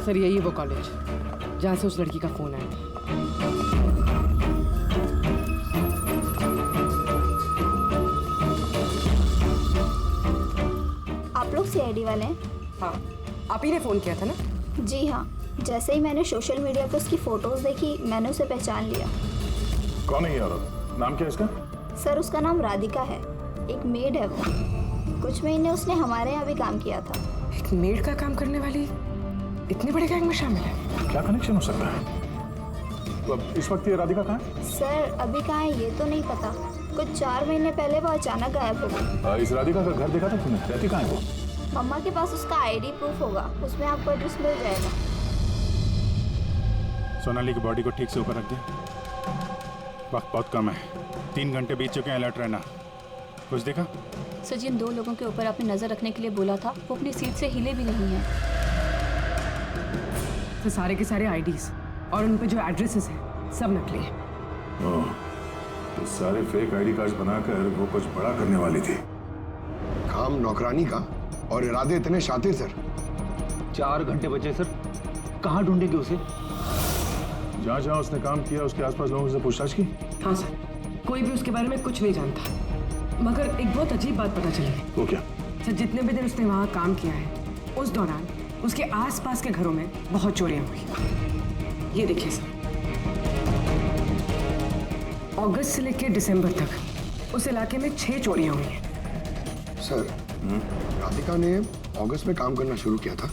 Sir यही है वो कॉलेज जहाँ से उस लड़की का फोन आया था। आप लोग सीआईडी वाले हैं? हाँ, आप ही ने फोन किया था ना? जी हाँ, जैसे ही मैंने सोशल मीडिया पर उसकी फोटोज देखी मैंने उसे पहचान लिया। कौन है ये औरत? नाम क्या है इसका? सर उसका नाम राधिका है, एक मेड है वो। कुछ महीने उसने हमारे यहाँ भी काम किया था। एक मेड का काम करने वाली इतने बड़े गैंग में शामिल है? क्या कनेक्शन हो सकता है? तो अब इस वक्त ये राधिका कहाँ है? सर अभी कहाँ है ये तो नहीं पता, कुछ 4 महीने पहले वो अचानक गायब हो गई। इस राधिका का घर देखा था तुमने? रहती कहाँ है वो? मम्मा के पास उसका आईडी प्रूफ होगा, उसमें आपको एड्रेस मिल जाएगा। सोनाली की बॉडी को ठीक से ऊपर रख दे। वक्त बहुत कम है, 3 घंटे बीत चुके हैं, अलर्ट रहना। कुछ देखा? सर जिन 2 लोगों के ऊपर आपने नजर रखने के लिए बोला था वो अपनी सीट से हिले भी नहीं है। तो सारे के सारे आईडीज और उन पे जो एड्रेसेस हैं सब नकली हैं। तो सारे फेक आईडी कार्ड बनाकर वो कुछ बड़ा करने वाली थी। काम नौकरानी का और इरादे इतने शातिर सर। 4 घंटे बचे सर, कहाँ ढूंढेंगे उसे? जहाँ जहाँ उसने काम किया उसके आसपास लोगों से पूछताछ की? हाँ सर, कोई भी उसके बारे में कुछ नहीं जानता, मगर एक बहुत अजीब बात पता चली है। वो क्या? सर जितने भी दिन उसने वहाँ काम किया है उस दौरान उसके आसपास के घरों में बहुत चोरियां हुई। ये देखिए सर, अगस्त से लेकर दिसंबर तक उस इलाके में 6 चोरियां हुई हैं। सर राधिका ने अगस्त में काम करना शुरू किया था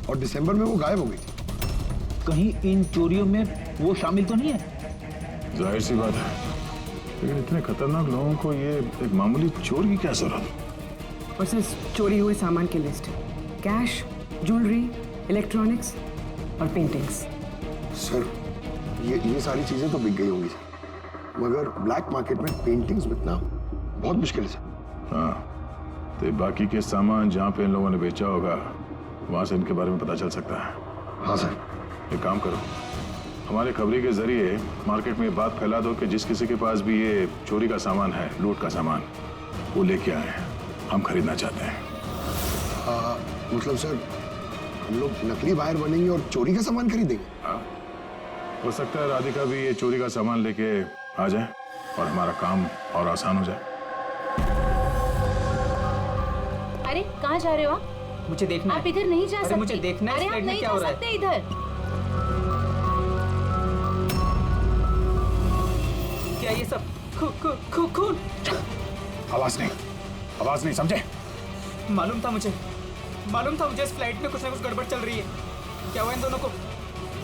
और दिसंबर में वो गायब हो गई थी। कहीं इन चोरियों में वो शामिल तो नहीं है? जाहिर सी बात है, लेकिन इतने खतरनाक लोगों को ये एक मामूली चोर की क्या जरूरत? और सर चोरी हुए सामान की लिस्ट, कैश, ज्वेलरी, इलेक्ट्रॉनिक्स और पेंटिंग्स। सर ये सारी चीजें तो बिक गई होंगी सर, मगर ब्लैक मार्केट में पेंटिंग्स बिकना बहुत मुश्किल है सर। हाँ, तो बाकी के सामान जहाँ पे इन लोगों ने बेचा होगा वहाँ से इनके बारे में पता चल सकता है। हाँ सर। एक काम करो, हमारे खबरी के जरिए मार्केट में ये बात फैला दो कि जिस किसी के पास भी ये चोरी का सामान है, लूट का सामान, वो लेके आए, हम खरीदना चाहते हैं। मतलब सर हम लोग नकली बायर बनेंगे और चोरी का सामान खरीदेंगे? हाँ, हो सकता है राधिका भी ये चोरी का सामान लेके आ जाए और हमारा काम और आसान हो जाए। अरे कहाँ जा रहे हो आप? मुझे देखना आप है। इधर नहीं जा सकते। मुझे देखना है अरे इस आप फ्लैट में नहीं क्या जा हो रहा है। सकते इधर। क्या ये सब खून? आवाज नहीं, समझे? मालूम था मुझे इस फ्लाइट में कुछ ना कुछ गड़बड़ चल रही है। क्या हुआ इन दोनों को?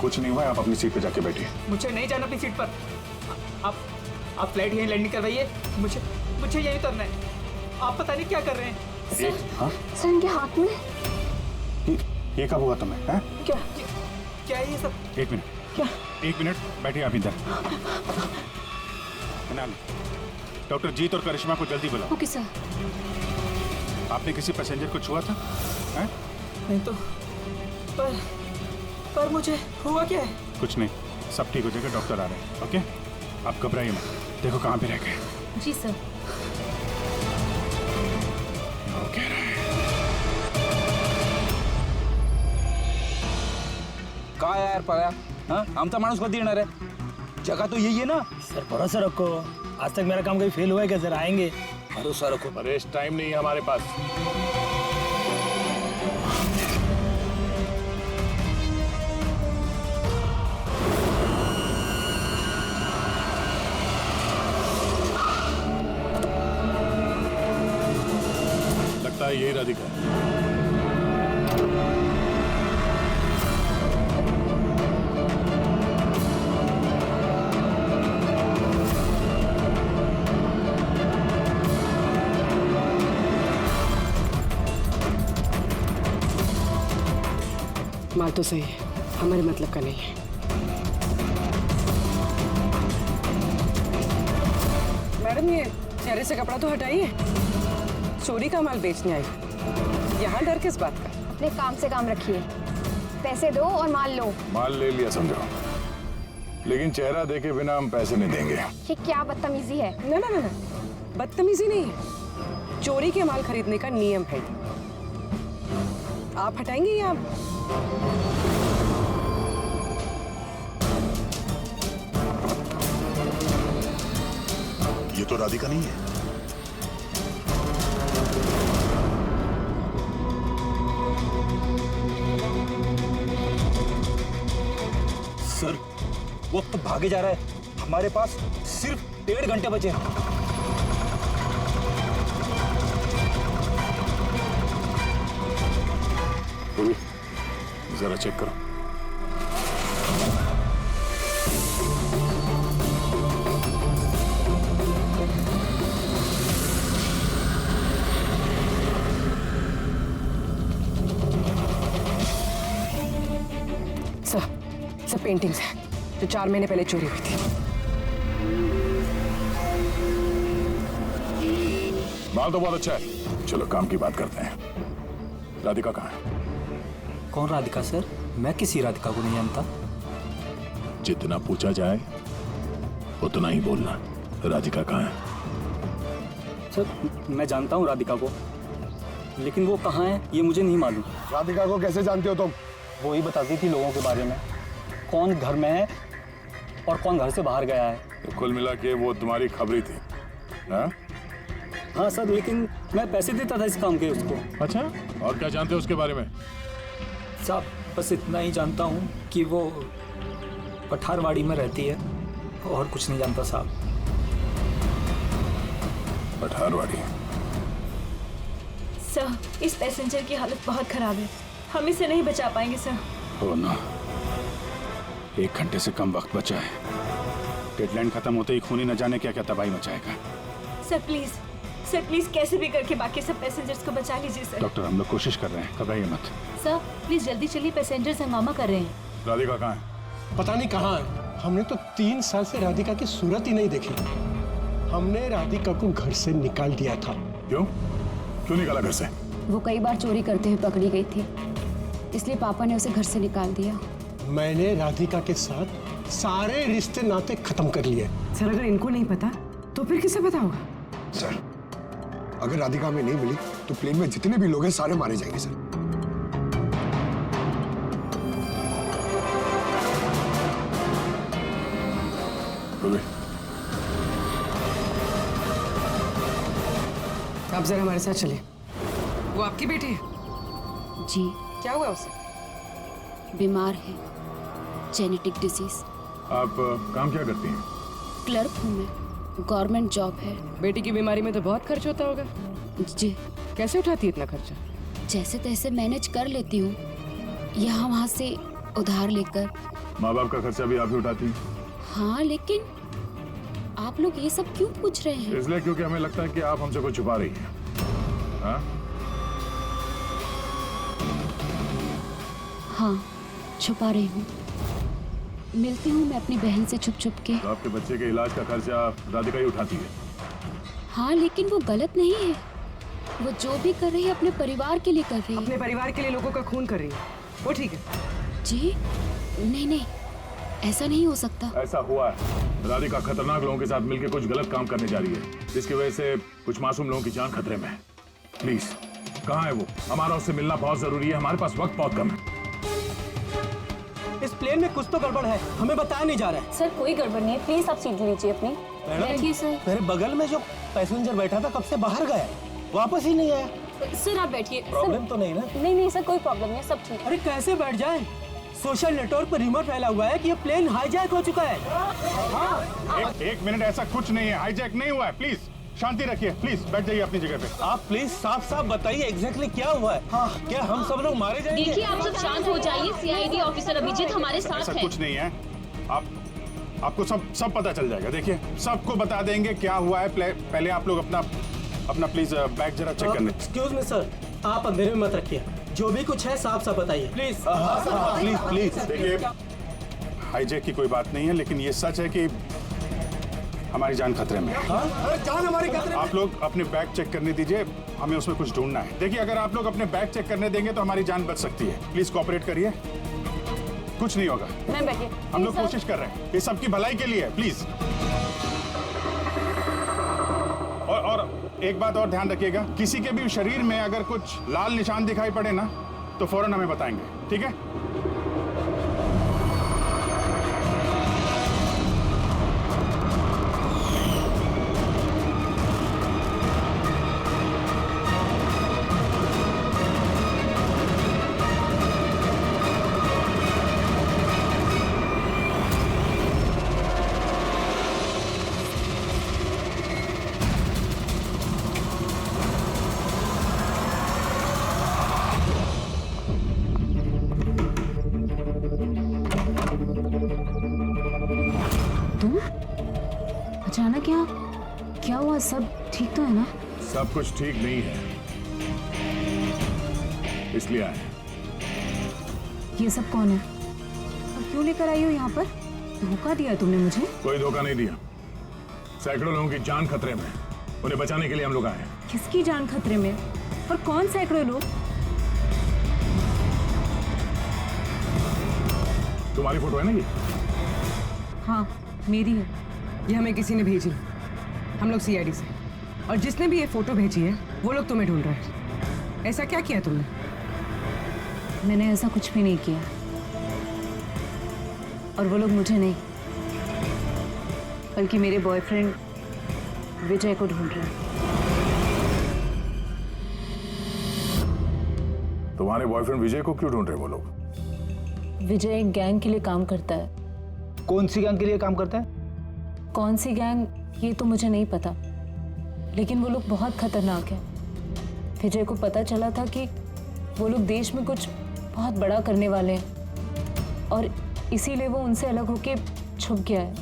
कुछ नहीं हुआ, आप अपनी सीट पे जाके बैठिए। मुझे नहीं जाना अपनी सीट पर। आप फ्लाइट यहीं लैंडिंग करवाइए, मुझे यहीं उतरना है। आप पता नहीं क्या कर रहे हैं। हाँ? सर इनके हाथ में ये कब हुआ तुम्हें? हैं? क्या है ये सब? 1 मिनट। क्या? 1 मिनट बैठिए आप इधर। डॉक्टर जीत और करिश्मा को जल्दी बुलाओ। Okay sir. आपने किसी पैसेंजर को छुआ था? हैं? नहीं तो पर मुझे हुआ क्या है? कुछ नहीं, सब ठीक हो जाएगा, डॉक्टर आ रहे हैं। ओके, आप घबराइए मत। देखो कहाँ पे रह गए। जी सर। ओके। काय यार पाया, हाँ? आमचा माणूस कधी येणार आहे? जगह तो यही है ना सर। भरोसा रखो, आज तक मेरा काम कभी फेल हुआ है क्या सर? आएंगे। भरोसा रखो। अरे इस टाइम नहीं है हमारे पास। लगता है यही राधिका। माल तो सही है, हमारे मतलब का नहीं है। मैडम ये चेहरे से कपड़ा तो हटाइए, चोरी का माल बेचने आई, यहाँ डर किस बात का? अपने काम से काम रखिए, पैसे दो और माल लो। माल ले लिया समझो, लेकिन चेहरा देखे बिना हम पैसे नहीं देंगे। ये क्या बदतमीजी है? ना ना ना ना, बदतमीजी नहीं है, चोरी के माल खरीदने का नियम है। आप हटाएंगे या ये तो राधिका नहीं है। सर वक्त तो भागे जा रहा है, हमारे पास सिर्फ 1.5 घंटे बचे हैं। जरा चेक करो। सब पेंटिंग्स हैं जो 4 महीने पहले चोरी हुई थी। माल तो बहुत अच्छा है, चलो काम की बात करते हैं। राधिका कहाँ है? कौन राधिका सर? मैं किसी राधिका को नहीं जानता। जितना पूछा जाए उतना ही बोलना। राधिका कहाँ है? सर मैं जानता हूँ राधिका को, लेकिन वो कहाँ है ये मुझे नहीं मालूम। राधिका को कैसे जानते हो तुम? वो ही बताती थी लोगों के बारे में, कौन घर में है और कौन घर से बाहर गया है। तो कुल मिला के वो तुम्हारी खबरी थी, हाँ? हाँ सर, लेकिन मैं पैसे देता था इस काम के उसको। अच्छा, और क्या जानते हो उसके बारे में? साहब बस इतना ही जानता हूँ कि वो पठारवाड़ी में रहती है, और कुछ नहीं जानता साहब। पठारवाड़ी? सर इस पैसेंजर की हालत बहुत खराब है, हम इसे नहीं बचा पाएंगे सर। हो ना, 1 घंटे से कम वक्त बचा है। डेडलाइन खत्म होते ही खूनी न जाने क्या क्या तबाही मचाएगा। सर प्लीज कैसे भी करके बाकी सब पैसेंजर्स को बचा लीजिए सर। डॉक्टर हम लोग कोशिश कर रहे हैं, घबराइए मत। सर प्लीज जल्दी चलिए, पैसेंजर्स हंगामा कर रहे हैं। राधिका कहाँ है? पता नहीं कहाँ है। हमने तो 3 साल से राधिका की सूरत ही नहीं देखी। हमने राधिका को घर से निकाल दिया था। क्यों निकाला घर से? वो कई बार चोरी करते हुए पकड़ी गई थी, इसलिए पापा ने उसे घर से निकाल दिया। मैंने राधिका के साथ सारे रिश्ते नाते खत्म कर लिए। सर अगर इनको नहीं पता तो फिर किसे पता होगा? सर अगर राधिका हमें नहीं मिली तो प्लेन में जितने भी लोग हैं सारे मारे जाएंगे सर। आप जरा हमारे साथ चलिए। वो आपकी बेटी है? जी। क्या हुआ उसे? बीमार है, जेनेटिक डिजीज। आप काम क्या करती हैं? क्लर्क हूँ मैं, गवर्नमेंट जॉब है। बेटी की बीमारी में तो बहुत खर्च होता होगा। जी। कैसे उठाती है इतना खर्चा? जैसे तैसे मैनेज कर लेती हूँ, यहाँ वहाँ से उधार लेकर। माँ बाप का खर्चा भी आप ही उठाती हैं? हाँ, लेकिन आप लोग ये सब क्यों पूछ रहे हैं? इसलिए क्योंकि हमें लगता है कि आप हमसे कुछ छुपा रही हैं। हाँ? हाँ, छुपा रही हूँ। मिलती हूँ मैं अपनी बहन से छुप छुप के। तो आपके बच्चे के इलाज का खर्चा राधिका ही उठाती है? हाँ, लेकिन वो गलत नहीं है। वो जो भी कर रही है अपने परिवार के लिए कर रही है। अपने परिवार के लिए लोगों का खून कर रही है, वो ठीक है? जी नहीं, ऐसा नहीं हो सकता। ऐसा हुआ है। राधिका खतरनाक लोगों के साथ मिलकर कुछ गलत काम करने जा रही है, जिसकी वजह से कुछ मासूम लोगों की जान खतरे में है। प्लीज, कहाँ है वो? हमारा उससे मिलना बहुत जरूरी है, हमारे पास वक्त बहुत कम है। इस प्लेन में कुछ तो गड़बड़ है, हमें बताया नहीं जा रहा है। सर कोई गड़बड़ नहीं है, प्लीज आप सीट लीजिए अपनी। बैठिए सर। मेरे बगल में जो पैसेंजर बैठा था कब से बाहर गया, वापस ही नहीं आया। सर आप बैठिए। प्रॉब्लम तो नहीं ना? नहीं सर, कोई प्रॉब्लम नहीं है, सब ठीक। अरे कैसे बैठ जाए? सोशल नेटवर्क पर रिमोट फैला हुआ है कि ये प्लेन हाईजैक हो चुका है। एक मिनट, ऐसा कुछ नहीं है, हाईजैक नहीं हुआ है। प्लीज शांति रखिए, प्लीज बैठ जाइए अपनी जगह पे। आप प्लीज साफ साफ बताइए एग्जैक्टली क्या हुआ है। हाँ, क्या हम सब लोग मारे जाएंगे? देखिए आप सब शांत हो जाइए, सीआईडी ऑफिसर अभिजीत हमारे साथ ऐसा है। कुछ नहीं है, आपको सब पता चल जाएगा। देखिए सबको बता देंगे क्या हुआ है। पहले आप लोग अपना प्लीज बैग जरा चेक कर लें। एक्सक्यूज मी सर, आप अंधेरे में मत रखिए, जो भी कुछ है साफ साफ बताइए प्लीज। प्लीज देखिए, हाईजैक की कोई बात नहीं है, लेकिन ये सच है कि हमारी जान खतरे में है। जान हमारी खतरे में? आप लोग अपने बैग चेक करने दीजिए, हमें उसमें कुछ ढूंढना है। देखिए अगर आप लोग अपने बैग चेक करने देंगे तो हमारी जान बच सकती है। प्लीज कोऑपरेट करिए, कुछ नहीं होगा। मैं बैठिए। हम लोग कोशिश कर रहे हैं, ये सबकी भलाई के लिए है। प्लीज। और एक बात और ध्यान रखिएगा, किसी के भी शरीर में अगर कुछ लाल निशान दिखाई पड़े ना तो फौरन हमें बताएंगे, ठीक है? अचानक यहाँ क्या हुआ? सब ठीक तो है ना? सब कुछ ठीक नहीं है, इसलिए आए। ये सब कौन है और क्यों लेकर आई हो यहाँ पर? धोखा दिया तुमने मुझे? कोई धोखा नहीं दिया, सैकड़ों लोगों की जान खतरे में, उन्हें बचाने के लिए हम लोग आए हैं। किसकी जान खतरे में और कौन सैकड़ों लोग? तुम्हारी फोटो है ना ये? हाँ मेरी है। ये हमें किसी ने भेजी, हम लोग सीआईडी से, और जिसने भी ये फोटो भेजी है वो लोग तुम्हें ढूंढ रहे हैं। ऐसा क्या किया तुमने? मैंने ऐसा कुछ भी नहीं किया, और वो लोग मुझे नहीं बल्कि मेरे बॉयफ्रेंड विजय को ढूंढ रहे हैं। तुम्हारे बॉयफ्रेंड विजय को क्यों ढूंढ रहे वो लोग? विजय एक गैंग के लिए काम करता है। कौन सी गैंग के लिए काम करता है? कौन सी गैंग ये तो मुझे नहीं पता, लेकिन वो लोग बहुत खतरनाक है। विजय को पता चला था कि वो लोग देश में कुछ बहुत बड़ा करने वाले हैं, और इसीलिए वो उनसे अलग होके छुप गया है।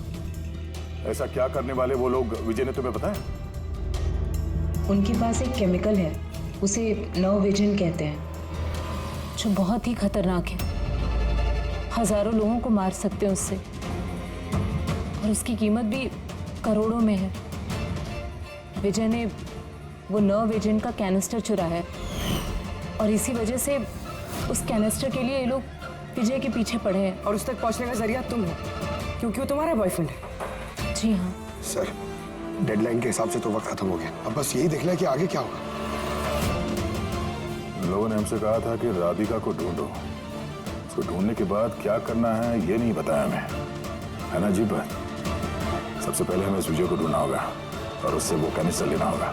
ऐसा क्या करने वाले वो लोग, विजय ने तुम्हें बताया? उनके पास एक केमिकल है, उसे नव विजन कहते हैं, जो बहुत ही खतरनाक है। हजारों लोगों को मार सकते हैं उससे, और उसकी कीमत भी करोड़ों में है। विजय ने वो नव विजन का कैनिस्टर चुराया है, और इसी वजह से उस कैनिस्टर के लिए ये लोग विजय के पीछे पड़े हैं। और उस तक पहुंचने का जरिया तुम हो, क्योंकि वो तुम्हारा बॉयफ्रेंड है। जी हाँ सर, डेडलाइन के हिसाब से तो वक्त खत्म हो गया, अब बस यही देखना है कि आगे क्या होगा। लोगों ने हमसे कहा था कि राधिका को ढूंढो, उसको ढूंढने के बाद क्या करना है ये नहीं बताया हमें, है ना जी? बात सबसे पहले हमें विजय को ढूंढना होगा और उससे वो कैनिस्टर लेना होगा।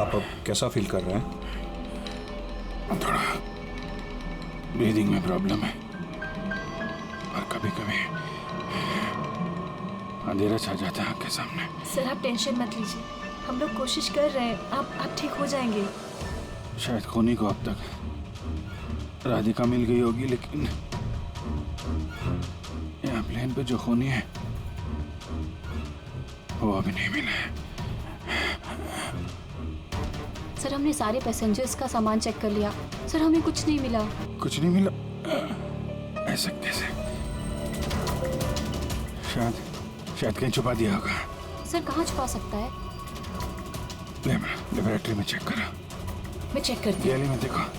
आप अब कैसा फील कर रहे हैं? थोड़ा ब्रीदिंग में प्रॉब्लम है, और कभी कभी अंधेरा छा जाता है आंख के सामने। सर आप टेंशन मत लीजिए, हम लोग कोशिश कर रहे हैं, आप ठीक हो जाएंगे। शायद खूनी को अब तक राधिका मिल गई होगी, लेकिन यहाँ प्लेन पे जो खूनी है वो अभी नहीं मिला है। सर हमने सारे पैसेंजर्स का सामान चेक कर लिया, सर हमें कुछ नहीं मिला। कुछ नहीं मिला? ऐसा कैसे? शायद कहीं छुपा दिया होगा। सर कहाँ छुपा सकता है? लेबोरेटरी में चेक करो। मैं चेक करती हूँ। गैली में देखो।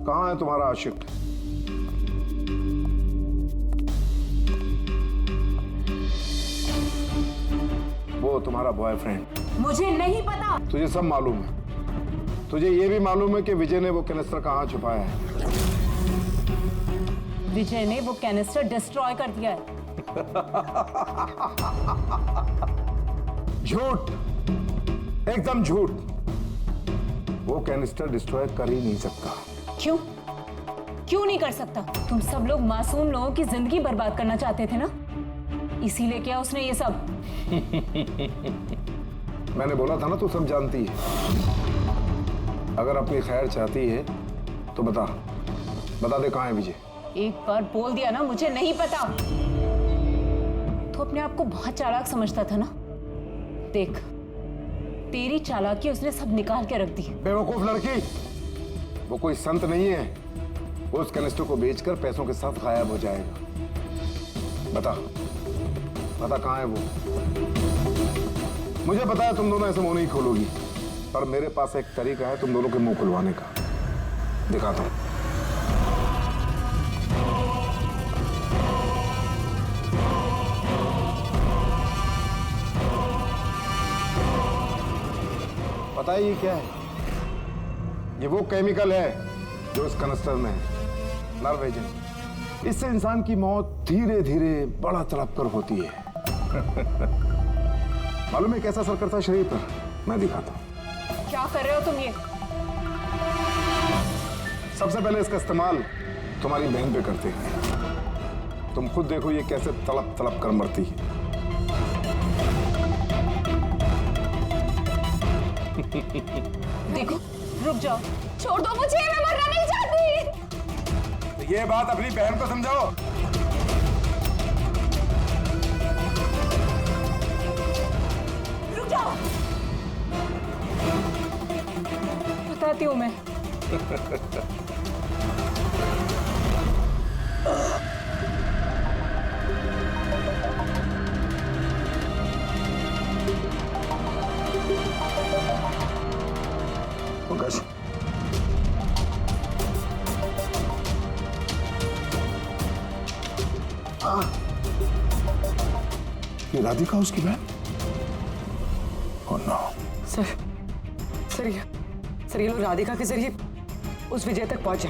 कहाँ है तुम्हारा आशिक? वो तुम्हारा बॉयफ्रेंड। मुझे नहीं पता। तुझे सब मालूम है। तुझे ये भी मालूम है कि विजय ने वो कैनिस्टर कहाँ छुपाया है? विजय ने वो कैनिस्टर डिस्ट्रॉय कर दिया है। झूठ, एकदम झूठ। वो कैनिस्टर डिस्ट्रॉय कर ही नहीं सकता। क्यों नहीं कर सकता? तुम सब लोग मासूम लोगों की जिंदगी बर्बाद करना चाहते थे ना, इसीलिए क्या उसने ये सब? मैंने बोला था ना, तू सब जानती है। अगर अपनी खैर चाहती है तो बता दे कहाँ है विजय। एक बार बोल दिया ना मुझे नहीं पता। तो अपने आप को बहुत चालाक समझता था ना। देख, तेरी चालाकी उसने सब निकाल के रख दी। बेवकूफ लड़की, वो कोई संत नहीं है। वो उस कनिष्ठ को बेचकर पैसों के साथ गायब हो जाएगा। बता कहाँ है वो। मुझे पता है तुम दोनों ऐसे मुंह नहीं खोलोगी, पर मेरे पास एक तरीका है तुम दोनों के मुंह खुलवाने का। दिखाता हूं। पता है ये क्या है? ये वो केमिकल है जो इस कनस्टर में है, नर्व एजेंट। इससे इंसान की मौत धीरे धीरे बड़ा तड़प कर होती है। मालूम है कैसा असर करता है शरीर पर? मैं दिखाता हूं। क्या कर रहे हो तुम ये? सबसे पहले इसका इस्तेमाल तुम्हारी बहन पे करते हैं। तुम खुद देखो ये कैसे तड़प तड़प कर मरती है। देखो, रुक जाओ, छोड़ दो मुझे, मैं मरना नहीं चाहती। तो ये बात अपनी बहन को समझाओ। रुक जाओ। बताती हूँ मैं। पंकज, ये राधिका उसकी बहन? Oh no. सर ये लोग राधिका के जरिए उस विजय तक पहुंचे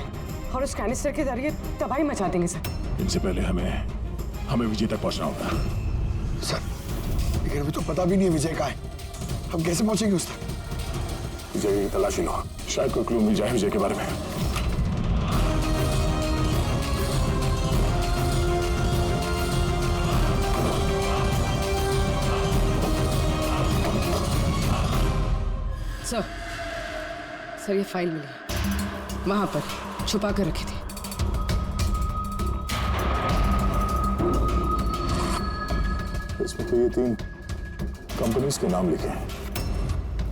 और उस कैनिस्टर के जरिए तबाही मचा देंगे सर। इनसे पहले हमें विजय तक पहुंचना होगा। सर, लेकिन अभी तो पता भी नहीं है विजय कहाँ है। हम कैसे पहुंचेंगे उस तक? विजय की तलाशी लो, शायद कोई क्लू मिल जाए विजय के बारे में। सर ये फाइल मिली, वहां पर छुपा कर रखी थी। इसमें तो ये 3 कंपनीज के नाम लिखे हैं।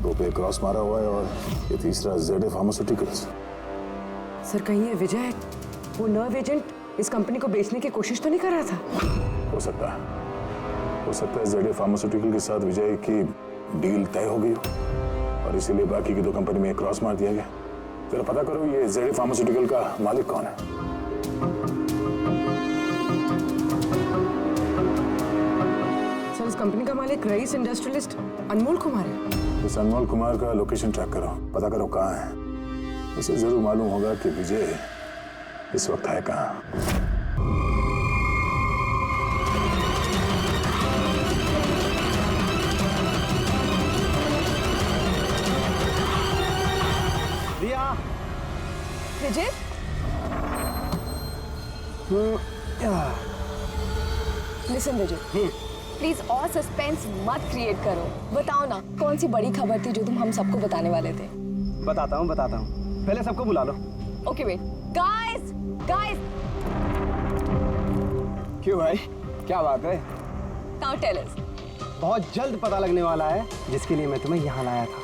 2 पे क्रॉस मारा हुआ है और ये तीसरा ZA फार्मास्यूटिकल्स। सर कहीं ये विजय वो नर्व एजेंट इस कंपनी को बेचने की कोशिश तो नहीं कर रहा था? हो सकता है ZA फार्मास्यूटिकल के साथ विजय की डील तय हो गई हो और इसीलिए बाकी की 2 कंपनी में क्रॉस मार दिया गया। जरा पता करो ये ZA फार्मास्यूटिकल का मालिक कौन है। सर इस कंपनी का मालिक रईस इंडस्ट्रियलिस्ट अनमोल कुमार है। इस अनमोल कुमार का लोकेशन ट्रैक करो, पता करो कहाँ है। उसे जरूर मालूम होगा कि विजय इस वक्त है कहाँ। विजय, लिसन विजय, प्लीज और सस्पेंस मत क्रिएट करो। बताओ ना कौन सी बड़ी खबर थी जो तुम हम सबको बताने वाले थे? बताता हूँ पहले सबको बुला लो। ओके वेट, गाइस क्यों भाई, क्या बात है? Now tell us. बहुत जल्द पता लगने वाला है जिसके लिए मैं तुम्हें यहाँ लाया था।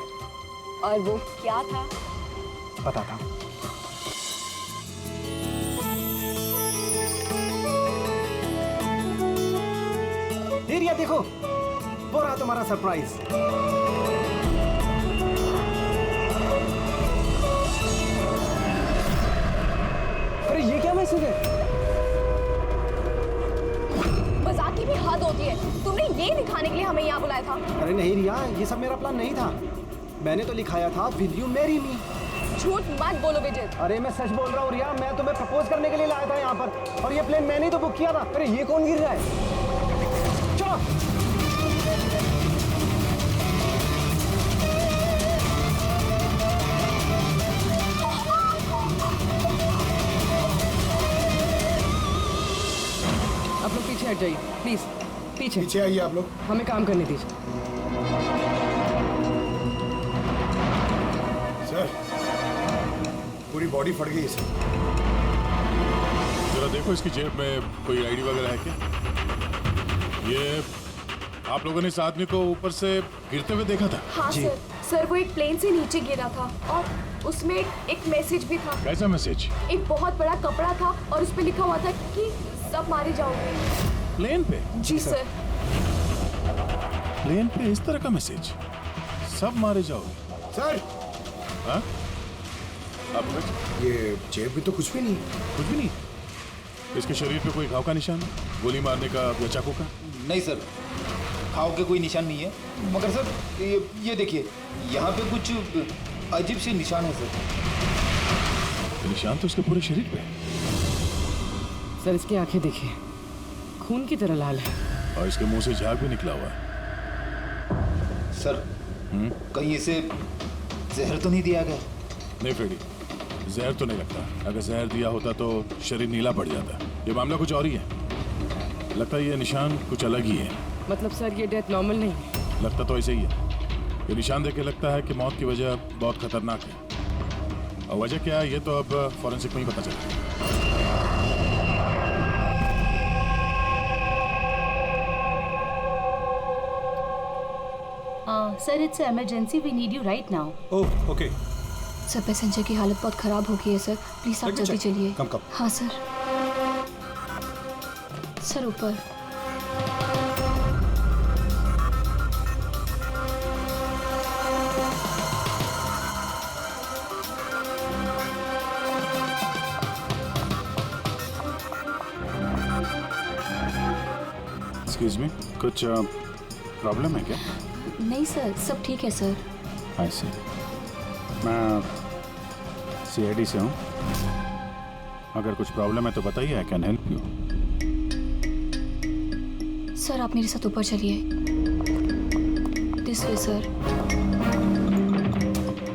और वो क्या था? बताता हूँ। ये देखो, वो रहा तुम्हारा सरप्राइज। अरे ये क्या मैसेज है? मजाक की भी हद होती है। तुमने ये दिखाने के लिए हमें यहाँ बुलाया था? अरे नहीं रिया, ये सब मेरा प्लान नहीं था। मैंने तो लिखाया था विल यू मैरी मी। झूठ मत बोलो विजय। अरे मैं सच बोल रहा हूँ रिया, मैं तुम्हें प्रपोज करने के लिए लाया था यहाँ पर, और ये प्लेन मैंने ही तो बुक किया था। अरे ये कौन गिर रहा है? चलो। आप लोग पीछे हट जाइए प्लीज, पीछे आइए आप लोग। हमें काम करने दीजिए। बॉडी फट गई सर। जरा देखो इसकी जेब में कोई आईडी वगैरह है क्या? ये आप लोगों ने इस आदमी को ऊपर से गिरते हुए देखा था? हाँ सर, सर वो एक प्लेन से नीचे गिरा था और उसमें एक मैसेज भी था। कैसा मैसेज? एक बहुत बड़ा कपड़ा था और उस पे लिखा हुआ था कि सब मारे जाओगे। प्लेन पे? जी सर। प्लेन पे इस तरह का मैसेज? सब मारे जाओगे? सर। हाँ? आप ये जेब में तो कुछ भी नहीं। कुछ भी नहीं? इसके शरीर पे कोई घाव का निशान है? गोली मारने का या चाकू का? नहीं सर, घाव के कोई निशान नहीं है, मगर सर ये देखिए, यहाँ पे कुछ अजीब से निशान है सर। निशान तो उसके पूरे शरीर पे है। सर इसकी आंखें देखिए, खून की तरह लाल है। और इसके मुंह से झाग भी निकला हुआ है। सर कहीं इसे जहर तो नहीं दिया गया? नहीं फ्रेडी, जहर तो नहीं लगता। अगर जहर दिया होता तो शरीर नीला पड़ जाता। ये मामला कुछ और ही है। लगता है ये निशान कुछ अलग ही है। मतलब सर ये डेथ नॉर्मल नहीं है? लगता तो ऐसे ही है। ये निशान देख के लगता है कि मौत की वजह बहुत खतरनाक है। और वजह क्या है ये तो अब फॉरेंसिक में ही पता चलेगा। Sir it's emergency, we need you right now. Oh okay. Sir passenger की हालत बहुत खराब हो गई है सर, प्लीज आप जल्दी चलिए। कम। हाँ सर। सर ऊपर। एक्सक्यूज मी, कुछ प्रॉब्लम है क्या? नहीं सर, सब ठीक है सर। आई सी। मैं CID से हूँ। अगर कुछ प्रॉब्लम है तो बताइए, I can help you. Sir आप मेरे साथ ऊपर चलिए। This way sir.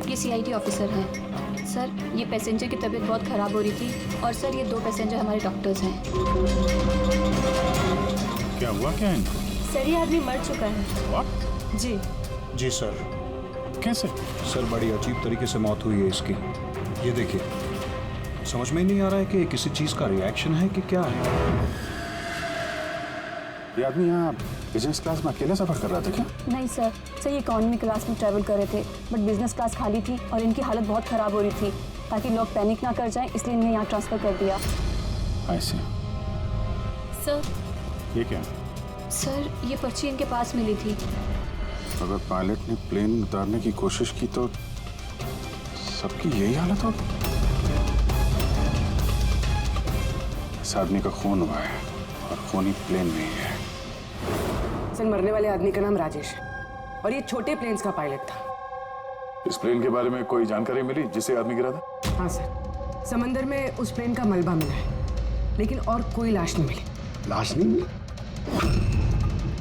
ये CID ऑफिसर हैं। सर ये पैसेंजर की तबीयत बहुत ख़राब हो रही थी और सर ये 2 पैसेंजर हमारे डॉक्टर्स हैं। क्या हुआ क्या इनको? सर ये आदमी मर चुका है। What? जी जी सर। कैसे? सर बड़ी अजीब तरीके से मौत हुई है इसकी। ये देखिए, समझ में ही नहीं आ रहा है कि किसी चीज़ का रिएक्शन है कि क्या है। ये आदमी यहाँ बिजनेस क्लास में अकेले सफर कर रहा था क्या? नहीं सर, ये इकोनॉमी क्लास में ट्रैवल कर रहे थे, बट बिजनेस क्लास खाली थी और इनकी हालत बहुत ख़राब हो रही थी। ताकि लोग पैनिक ना कर जाएं, इसलिए इन्हें यहाँ ट्रांसफ़र कर दिया। आई सी। सर ये क्या? सर ये पर्ची इनके पास मिली थी। अगर पायलट ने प्लेन उतारने की कोशिश की तो सबकी यही हालत हो। इस आदमी का खून हुआ है और खून ही प्लेन में ही है। सर मरने वाले आदमी का नाम राजेश है और ये छोटे प्लेन्स का पायलट था। इस प्लेन के बारे में कोई जानकारी मिली जिससे आदमी गिरा था? हाँ सर, समंदर में उस प्लेन का मलबा मिला है, लेकिन और कोई लाश नहीं मिली। लाश नहीं मिली?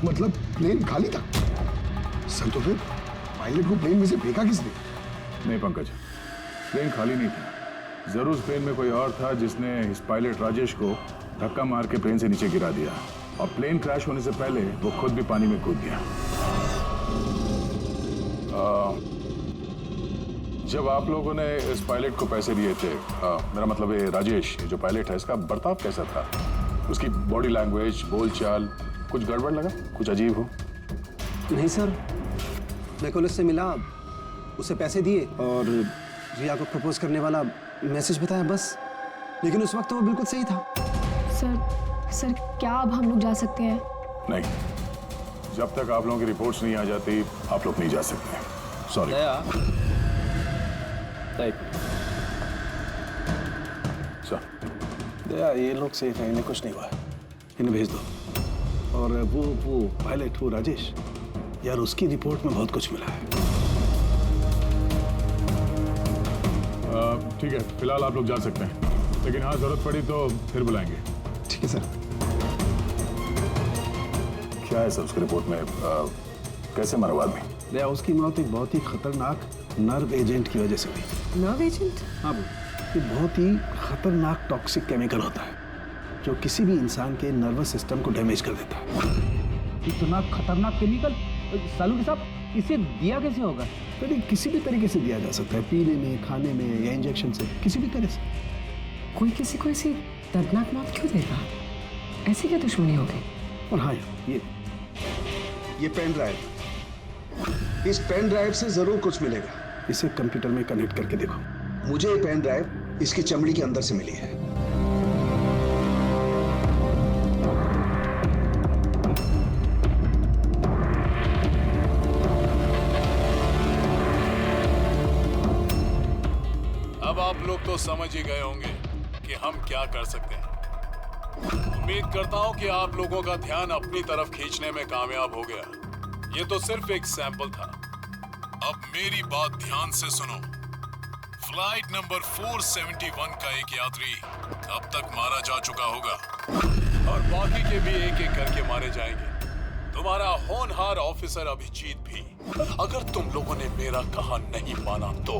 मतलब प्लेन खाली था? सर तो फिर पायलट को प्लेन में से फेंका किसने? नहीं पंकज, प्लेन खाली नहीं था। जरूर प्लेन में कोई और था जिसने इस पायलट राजेश को धक्का मार के प्लेन से नीचे गिरा दिया और प्लेन क्रैश होने से पहले वो खुद भी पानी में कूद गया। जब आप लोगों ने इस पायलट को पैसे दिए थे, मेरा मतलब ये राजेश जो पायलट है, इसका बर्ताव कैसा था? उसकी बॉडी लैंग्वेज, बोलचाल, कुछ गड़बड़ लगा? कुछ अजीब हो? नहीं सर, मैं कॉलेज से मिला, उसे पैसे दिए और रिया को प्रपोज करने वाला मैसेज बताया बस। लेकिन उस वक्त तो वो बिल्कुल सही था। सर क्या अब हम लोग जा सकते हैं? नहीं, जब तक आप लोगों की रिपोर्ट्स नहीं आ जाती आप लोग नहीं जा सकते। सॉरी। दया ये लोग सेफ हैं, इन्हें कुछ नहीं हुआ है, इन्हें भेज दो। और वो पायलट, वो राजेश यार, उसकी रिपोर्ट में बहुत कुछ मिला है। ठीक है, फिलहाल आप लोग जा सकते हैं, लेकिन हाँ जरूरत पड़ी तो फिर बुलाएंगे। ठीक है सर। क्या है सर उसकी रिपोर्ट में? कैसे मरा हुआ आदमी? दया उसकी मौत एक बहुत ही खतरनाक नर्व एजेंट की वजह से हुई। Nerve agent? हाँ, ये बहुत ही खतरनाक टॉक्सिक केमिकल होता है जो किसी भी इंसान के नर्वस सिस्टम को डैमेज कर देता है। इतना खतरनाक केमिकल? सालू के साहब इसे दिया कैसे होगा? तो किसी भी तरीके से दिया जा सकता है, पीने में, खाने में या इंजेक्शन से, किसी भी तरह से। कोई किसी को ऐसी दर्दनाक मौत क्यों देगा? ऐसी क्या दुश्मनी हो गई? और हाँ, ये पेन ड्राइव, इस पेन ड्राइव से जरूर कुछ मिलेगा। इसे कंप्यूटर में कनेक्ट करके देखो। मुझे ये पेन ड्राइव इसकी चमड़ी के अंदर से मिली है। अब आप लोग तो समझ ही गए होंगे कि हम क्या कर सकते हैं। उम्मीद करता हूं कि आप लोगों का ध्यान अपनी तरफ खींचने में कामयाब हो गया। ये तो सिर्फ एक सैंपल था। अब मेरी बात ध्यान से सुनो। फ्लाइट नंबर 471 का एक यात्री अब तक मारा जा चुका होगा और बाकी के भी एक एक करके मारे जाएंगे। तुम्हारा होनहार ऑफिसर अभिजीत भी। अगर तुम लोगों ने मेरा कहा नहीं माना तो।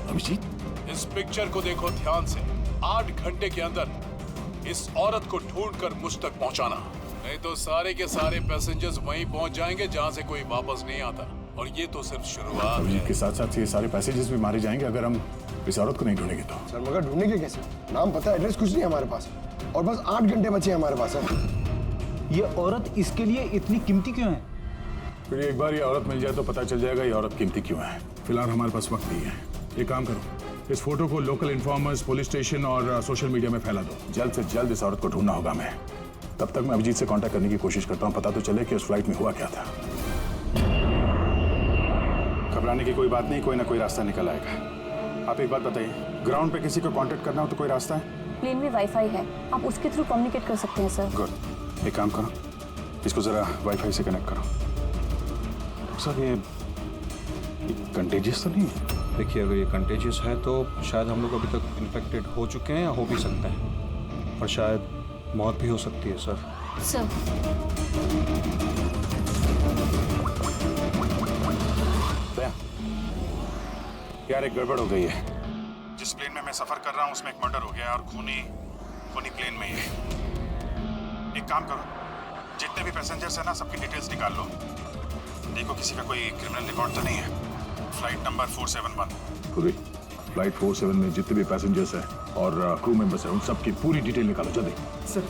अभिजीत, इस पिक्चर को देखो ध्यान से। 8 घंटे के अंदर इस औरत को ढूंढकर मुझ तक पहुंचाना, नहीं तो सारे के सारे पैसेंजर्स वहीं पहुंच जाएंगे जहां से कोई वापस नहीं आता। और ये तो सिर्फ शुरुआत है। के साथ साथ ये सारे पैसेंजर्स भी मारे जाएंगे अगर हम इस औरत को नहीं ढूंढेंगे तो। सर मगर ढूंढेंगे कैसे? नाम पता, एड्रेस कुछ नहीं है हमारे पास, और बस 8 घंटे बचे हैं हमारे पास। सर ये औरत इसके लिए इतनी कीमती क्यों है? फिर एक बार ये औरत मिल जाए तो पता चल जाएगा ये औरत कीमती क्यों है। फिलहाल हमारे पास वक्त नहीं है। एक काम करो, इस फोटो को लोकल इन्फॉर्मर्स, पुलिस स्टेशन और सोशल मीडिया में फैला दो। जल्द से जल्द इस औरत को ढूंढना होगा हमें। तब तक मैं अभिजीत से कांटेक्ट करने की कोशिश करता हूँ, पता तो चले कि उस फ्लाइट में हुआ क्या था। घबराने की कोई बात नहीं, कोई ना कोई रास्ता निकल आएगा। आप एक बात बताइए, ग्राउंड पे किसी को कांटेक्ट करना हो तो कोई रास्ता है? प्लेन में वाईफाई है, आप उसके थ्रू कम्युनिकेट कर सकते हैं सर। गुड, एक काम करो, इसको जरा वाईफाई से कनेक्ट करो। सर ये कंटेजियस तो नहीं है? देखिए, अगर ये कंटेजियस है तो शायद हम लोग अभी तक इन्फेक्टेड हो चुके हैं या हो भी सकते हैं, और शायद मौत भी हो सकती है सर। सर यार एक गड़बड़ हो गई है। जिस प्लेन में मैं सफर कर रहा हूँ उसमें एक मर्डर हो गया और खूनी प्लेन में ही है। एक काम करो, जितने भी पैसेंजर्स हैं ना सबकी डिटेल्स निकाल लो। देखो किसी का कोई क्रिमिनल रिकॉर्ड तो नहीं है। Flight number 471। फ्लाइट 47 में जितने भी पैसेंजर्स हैं और क्रू मेंबर्स हैं उन सबकी पूरी डिटेल निकालो जल्दी। सर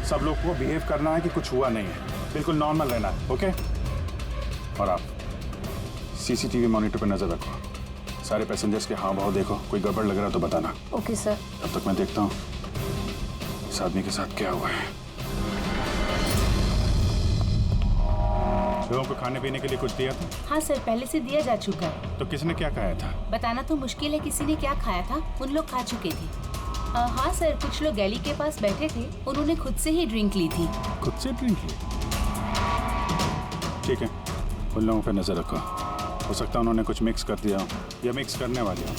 सब लोग को बिहेव करना है कि कुछ हुआ नहीं है, बिल्कुल नॉर्मल रहना है, ओके? और आप सीसीटीवी मॉनिटर पर नजर रखो। सारे पैसेंजर्स के हाव भाव देखो, कोई गड़बड़ लग रहा है तो बताना। Okay sir. तब तक मैं देखता हूँ इस आदमी के साथ क्या हुआ है। लोगों को खाने पीने के लिए कुछ दिया था? हाँ सर, पहले से दिया जा चुका है। तो किसने क्या खाया था? बताना तो मुश्किल है किसी ने क्या खाया था, उन लोग खा चुके थे। हाँ सर, कुछ लोग गैली के पास बैठे थे, उन्होंने खुद से ही ड्रिंक ली थी। खुद से ड्रिंक ली? ठीक है, उन लोगों पर नजर रखो। हो सकता है उन्होंने कुछ मिक्स कर दिया हो या मिक्स करने वाले हो।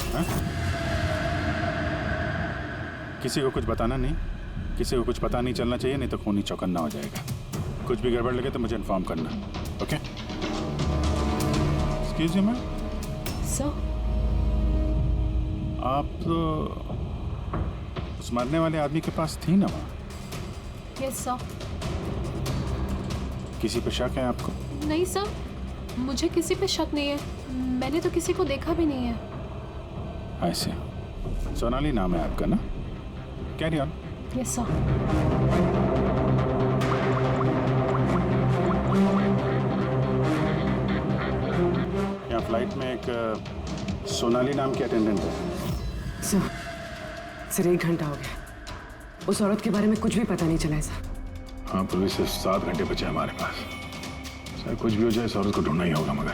किसी को कुछ बताना नहीं, किसी को कुछ पता नहीं चलना चाहिए, नहीं तो खूनी चौकन्ना हो जाएगा। कुछ भी गड़बड़ लगे तो मुझे इन्फॉर्म करना, okay? Excuse me ma'am. Sir आप तो उस मरने वाले आदमी के पास थी ना वहाँ? Yes sir. किसी पे शक है आपको? नहीं सर, मुझे किसी पे शक नहीं है, मैंने तो किसी को देखा भी नहीं है। ऐसे सोनाली नाम है आपका ना? Carry on. Yes sir. यहाँ फ्लाइट में एक सोनाली नाम की अटेंडेंट है। सर 1 घंटा हो गया, उस औरत के बारे में कुछ भी पता नहीं चला है सर। हाँ, पुलिस से 7 घंटे बचे हमारे पास। सर कुछ भी हो जाए इस औरत को ढूंढना ही होगा। मगर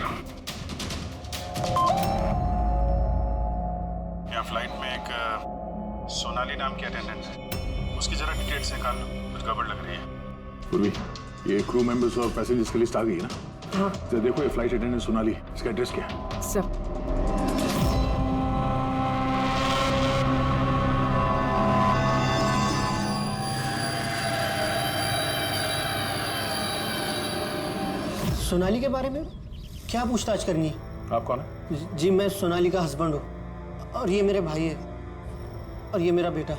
यहाँ फ्लाइट में एक सोनाली नाम की अटेंडेंट है, उसकी जरा डिटेल्स निकाल लो, कुछ गड़बड़ लग रही है। पूर्वी, ये क्रू मेंबर्स और पैसेंजर्स की लिस्ट आ गई है ना? हाँ। तो देखो ये फ्लाइट अटेंडेंट सोनाली, इसका एड्रेस क्या है? सर सोनाली के बारे में क्या पूछताछ करनी है? आप कौन है? जी मैं सोनाली का हस्बैंड हूँ, और ये मेरे भाई है, और ये मेरा बेटा।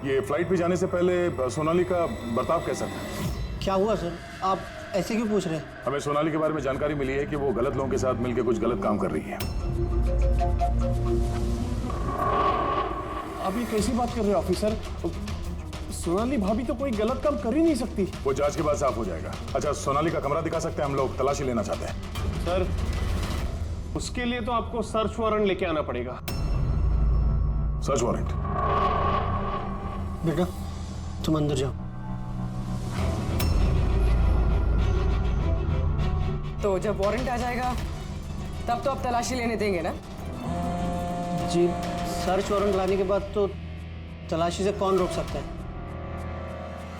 ये फ्लाइट पे जाने से पहले सोनाली का बर्ताव कैसा था? क्या हुआ सर? आप ऐसे क्यों पूछ रहे हैं? हमें सोनाली के बारे में जानकारी मिली है कि वो गलत लोगों के साथ मिलकर कुछ गलत काम कर रही है। आप ये कैसी बात कर रहे हो ऑफिसर? सोनाली भाभी तो कोई गलत काम कर ही नहीं सकती। वो जांच के बाद साफ हो जाएगा। अच्छा, सोनाली का कमरा दिखा सकते हैं? हम लोग तलाशी लेना चाहते हैं। सर, उसके लिए तो आपको सर्च वारंट लेके आना पड़ेगा। Search warrant? बेटा तुम अंदर जाओ। तो जब वारंट आ जाएगा तब तो आप तलाशी लेने देंगे ना? जी, सर्च वारंट लाने के बाद तो तलाशी से कौन रोक सकता है?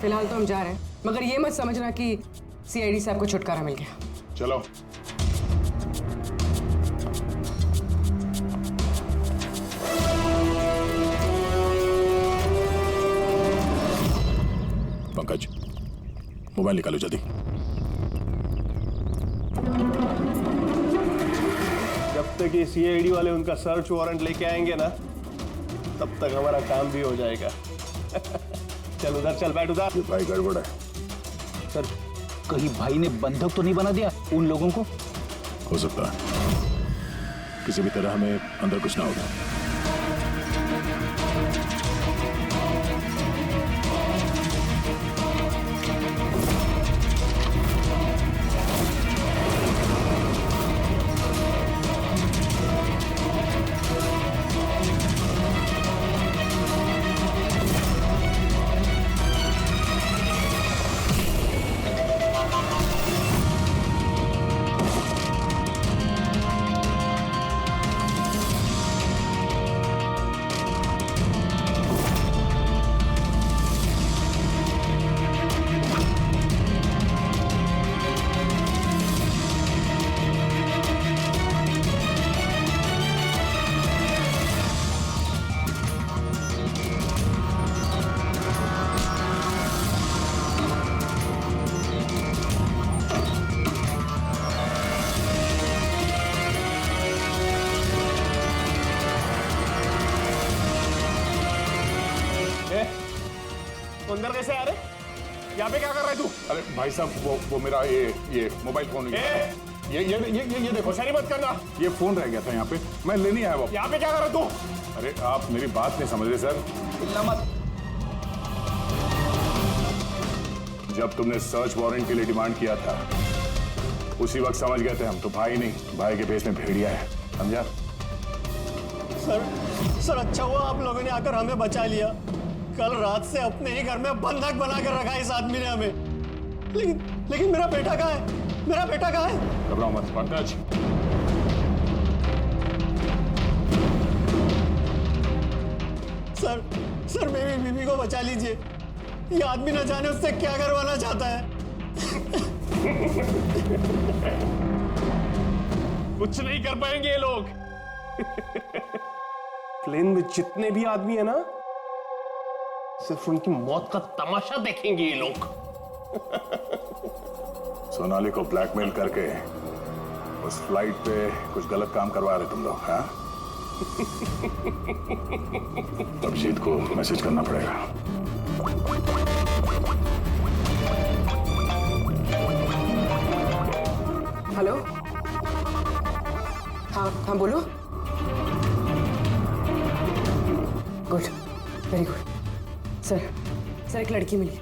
फिलहाल तो हम जा रहे हैं, मगर ये मत समझना कि सीआईडी साहब को छुटकारा मिल गया। चलो। पंकज, मोबाइल निकालो जल्दी। जब तक ये सीआईडी वाले उनका सर्च वारंट लेके आएंगे ना, तब तक हमारा काम भी हो जाएगा। चल उधर चल, बैठ उधर। भाई गड़बड़ है। सर, कहीं भाई ने बंधक तो नहीं बना दिया उन लोगों को? हो सकता है। किसी भी तरह हमें अंदर कुछ ना होगा। अंदर कैसे आ रहे? यहाँ पे क्या कर रहा है तू? अरे भाई साहब, वो मेरा ये मोबाइल फोन ये देखो। सारी मत करना। ये फोन रह गया था यहाँ पे, मैं लेने आया। यहाँ पे क्या कर रहा है तू? अरे आप मेरी बात नहीं समझ रहे सर। मत। जब तुमने सर्च वारंट के लिए डिमांड किया था, उसी वक्त समझ गए थे हम तो भाई नहीं, भाई के भेष में भेड़िया है, समझा? सर अच्छा हुआ आप लोगों ने आकर हमें बचा लिया। कल रात से अपने ही घर में बंधक बनाकर रखा इस आदमी ने हमें। लेकिन मेरा बेटा कहाँ है? मेरा बेटा कहाँ है? घबराओ मत पंकज। सर मेरी बीवी को बचा लीजिए। ये आदमी न जाने उससे क्या करवाना चाहता है। कुछ नहीं कर पाएंगे ये लोग। प्लेन में जितने भी आदमी है ना, सिर्फ उनकी मौत का तमाशा देखेंगे ये लोग। सोनाली को ब्लैकमेल करके उस फ्लाइट पे कुछ गलत काम करवा रहे तुम लोग, हाँ? अभिजीत को मैसेज करना पड़ेगा। हेलो, हाँ बोलो। Good, very good. सर एक लड़की मिली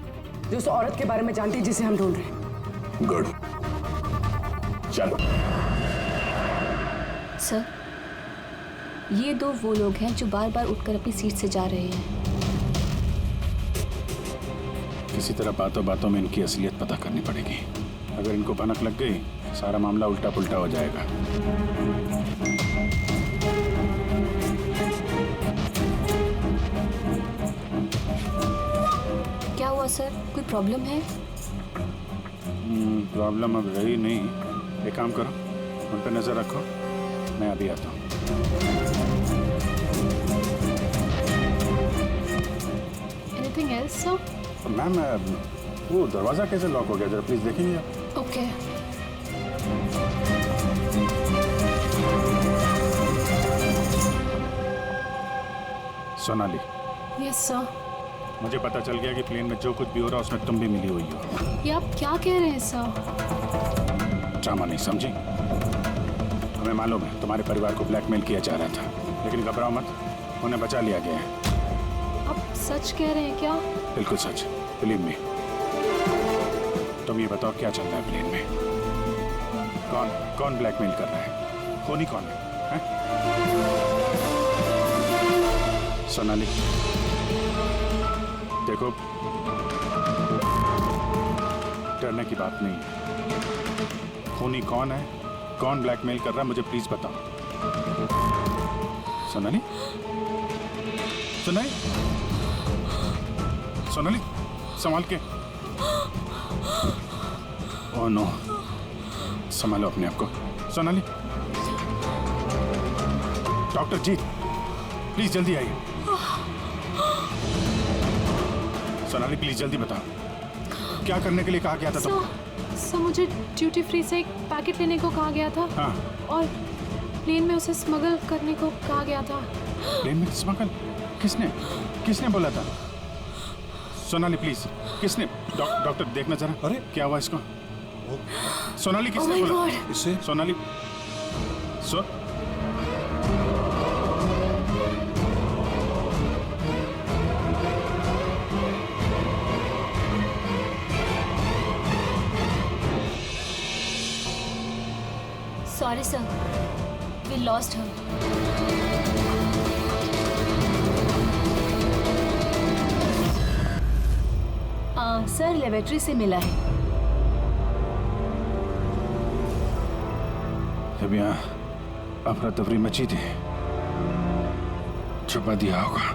जो उस औरत के बारे में जानती है जिसे हम ढूंढ रहे हैं। गुड, चल। सर, ये दो वो लोग हैं जो बार बार उठकर अपनी सीट से जा रहे हैं। किसी तरह बातों बातों में इनकी असलियत पता करनी पड़ेगी। अगर इनको भनक लग गई, सारा मामला उल्टा पुल्टा हो जाएगा। क्या हुआ सर, कोई प्रॉब्लम है? प्रॉब्लम अब रही नहीं। एक काम करो, उन पर नजर रखो, मैं अभी आता हूँ। Anything else, sir? मैम, वो दरवाजा कैसे लॉक हो गया, जरा प्लीज देखेंगे आप? ओके। सोनाली। Yes sir. मुझे पता चल गया कि प्लेन में जो कुछ भी हो रहा है उसमें तुम भी मिली हुई हो। ये आप क्या कह रहे हैं सर? ड्रामा नहीं समझी? हमें मालूम है तुम्हारे परिवार को ब्लैकमेल किया जा रहा था, लेकिन घबराओ मत, उन्हें बचा लिया गया है। आप सच कह रहे हैं क्या? बिल्कुल सच, बिलीव मी। तुम ये बताओ क्या चल रहा है प्लेन में? कौन ब्लैकमेल कर रहा है? खूनी कौन है? सोनाली देखो, डरने की बात नहीं है। खूनी कौन है, कौन ब्लैकमेल कर रहा है, मुझे प्लीज बताओ। सोनाली, सोनाली, सोनाली, संभाल के। ओह नो, संभालो अपने आप को। सोनाली, डॉक्टर जीत, प्लीज जल्दी आइए। सोनाली प्लीज जल्दी बताओ, क्या करने के लिए कहा गया था तुमको? सर मुझे ड्यूटी फ्री से एक पैकेट लेने को कहा गया था। हाँ। और प्लेन में उसे स्मगल करने को कहा गया था। प्लेन में स्मगल? किसने बोला था? सोनाली प्लीज, किसने? डॉक्टर देखना जरा। अरे क्या हुआ इसको? सोनाली किसने बोला? इससे Sonali Sorry, sir. We lost her. Sir laboratory से मिला है। जब यहाँ अफरा तफरी मची थी, छुपा दिया होगा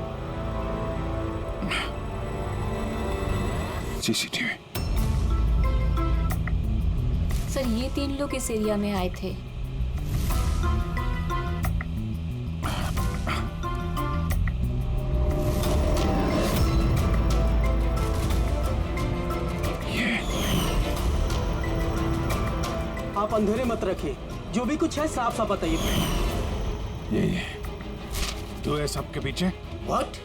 सीसीटीवी। सर ये 3 लोग इस एरिया में आए थे। आप अंधेरे मत रखिए, जो भी कुछ है साफ साफ बताइए। ये तू है सबके पीछे? What?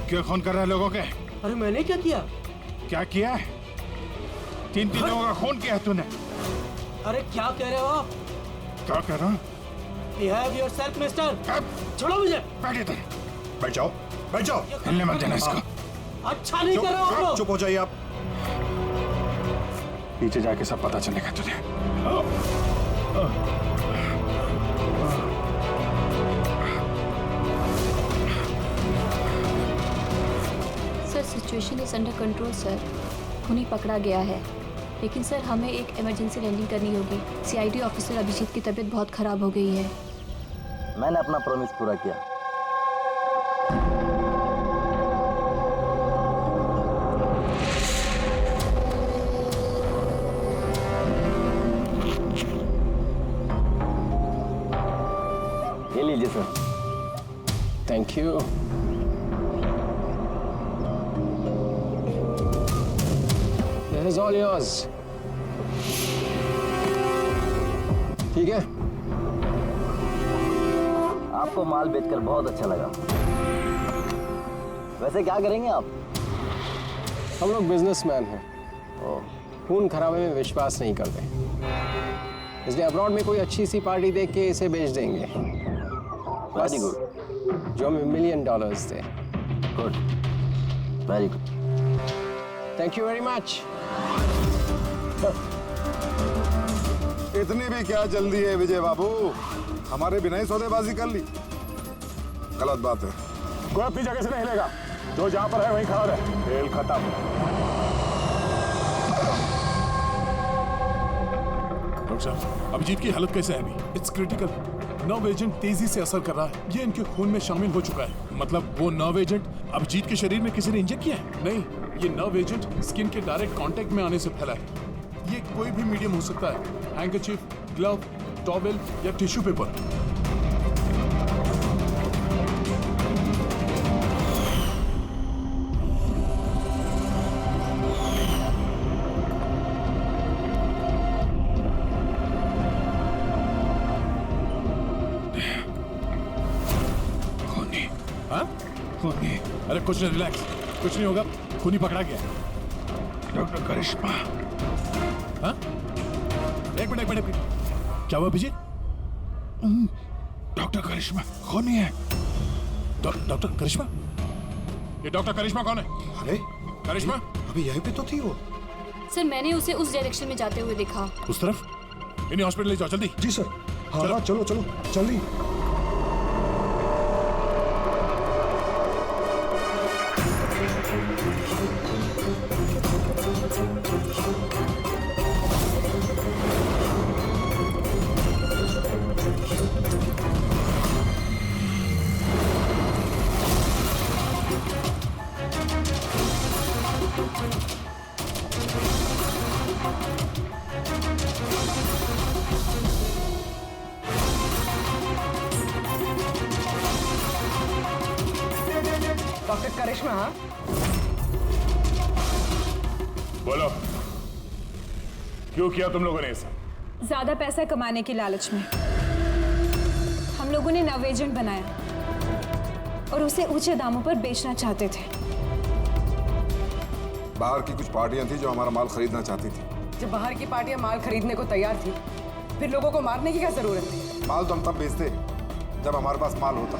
क्यों खून कर रहा है लोगों के? अरे मैंने क्या किया? क्या किया है? 3 लोगों का खून किया है तूने। अरे क्या कह रहे हो आप? क्या कह रहा हूँ? Behave yourself, mister. छोड़ो मुझे। बैठ इधर, बैठ जाओ, बैठ जाओ। हिलने मत देना इसको। अच्छा नहीं कर रहे हो आप लोग। चुप हो जाइए आप। पीछे जाके सब पता चलेगा तुझे। Sir situation is under control sir. खूनी पकड़ा गया है, लेकिन सर हमें एक इमरजेंसी लैंडिंग करनी होगी। सीआईडी ऑफिसर अभिजीत की तबीयत बहुत खराब हो गई है। मैंने अपना प्रॉमिस पूरा किया। ये लीजिए sir. Thank you. This is all yours. ठीक है? आपको माल बेचकर बहुत अच्छा लगा। वैसे क्या करेंगे आप? हम लोग बिजनेसमैन हैं और खून खराबे में विश्वास नहीं करते, इसलिए अब्रॉड में कोई अच्छी सी पार्टी देख के इसे बेच देंगे। Very good. जो हमें $1 मिलियन थे। Good, very good. Thank you very much. इतनी भी क्या जल्दी है विजय बाबू? हमारे बिना ही सौदेबाजी कर ली। गलत बात है। कोई अपनी जगह से नहीं हिलेगा, जो जहां पर है वहीं खड़ा रहे। खेल खत्म। डॉक्टर साहब, अभिजीत की हालत कैसे है अभी? It's critical. नर्व एजेंट तेजी से असर कर रहा है। ये इनके खून में शामिल हो चुका है। मतलब वो नर्व एजेंट अभिजीत के शरीर में किसी ने इंजेक्ट किया है? नहीं, ये नर्व एजेंट स्किन के डायरेक्ट कांटेक्ट में आने से फैला है। ये कोई भी मीडियम हो सकता है, हैंकरचीफ, ग्लव, टॉवेल या टिश्यू पेपर। अरे कुछ नहीं, रिलैक्स, कुछ नहीं होगा, खूनी पकड़ा गया। डॉक्टर करिश्मा। हाँ? एक मिनट, क्या हुआ अभिजीत? डॉक्टर करिश्मा खूनी है। डॉक्टर करिश्मा? ये डॉक्टर करिश्मा कौन है? अरे करिश्मा अभी यहीं पे तो थी वो। सर मैंने उसे उस डायरेक्शन में जाते हुए देखा। उस तरफ? इन्हें हॉस्पिटल ले जाओ जल्दी। जी सर। हाँ चलो चलो जल्दी। डॉक्टर करिश्मा। हाँ बोलो, क्यों किया तुम लोगों ने ऐसा? ज्यादा पैसा कमाने की लालच में हम लोगों ने नव एजेंट बनाया और उसे ऊंचे दामों पर बेचना चाहते थे। बाहर की कुछ पार्टियां थी जो हमारा माल खरीदना चाहती थी। जब बाहर की पार्टियां माल खरीदने को तैयार थी, फिर लोगों को मारने की क्या जरूरत थी? माल तो हम तब बेचते जब हमारे पास माल होता।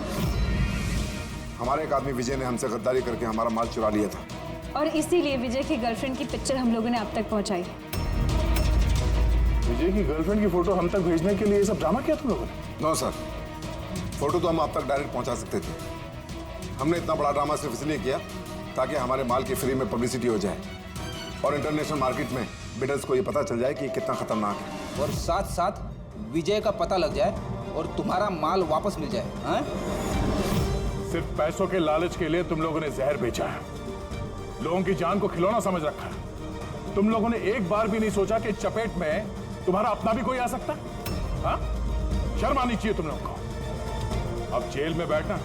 हमारे एक आदमी विजय ने हमसे गद्दारी करके हमारा माल चुरा लिया था, और इसीलिए विजय की गर्लफ्रेंड की पिक्चर हम लोगों ने अब तक पहुंचाई। विजय की गर्लफ्रेंड की फोटो हम तक भेजने के लिए ये सब ड्रामा किया तुम लोगों ने? नो सर, फोटो तो हम आप तक डायरेक्ट पहुंचा सकते थे। हमने इतना बड़ा ड्रामा सिर्फ इसलिए किया ताकि हमारे माल की फ्री में पब्लिसिटी हो जाए और इंटरनेशनल मार्केट में बिडर्स को ये पता चल जाए कि ये कितना खतरनाक है, और साथ साथ विजय का पता लग जाए और तुम्हारा माल वापस मिल जाए। हाँ? सिर्फ पैसों के लालच के लिए तुम लोगों ने जहर बेचा है, लोगों की जान को खिलौना समझ रखा है। तुम लोगों ने एक बार भी नहीं सोचा कि चपेट में तुम्हारा अपना भी कोई आ सकता है? हाँ? शर्म आनी चाहिए तुम लोगों को। अब जेल में बैठना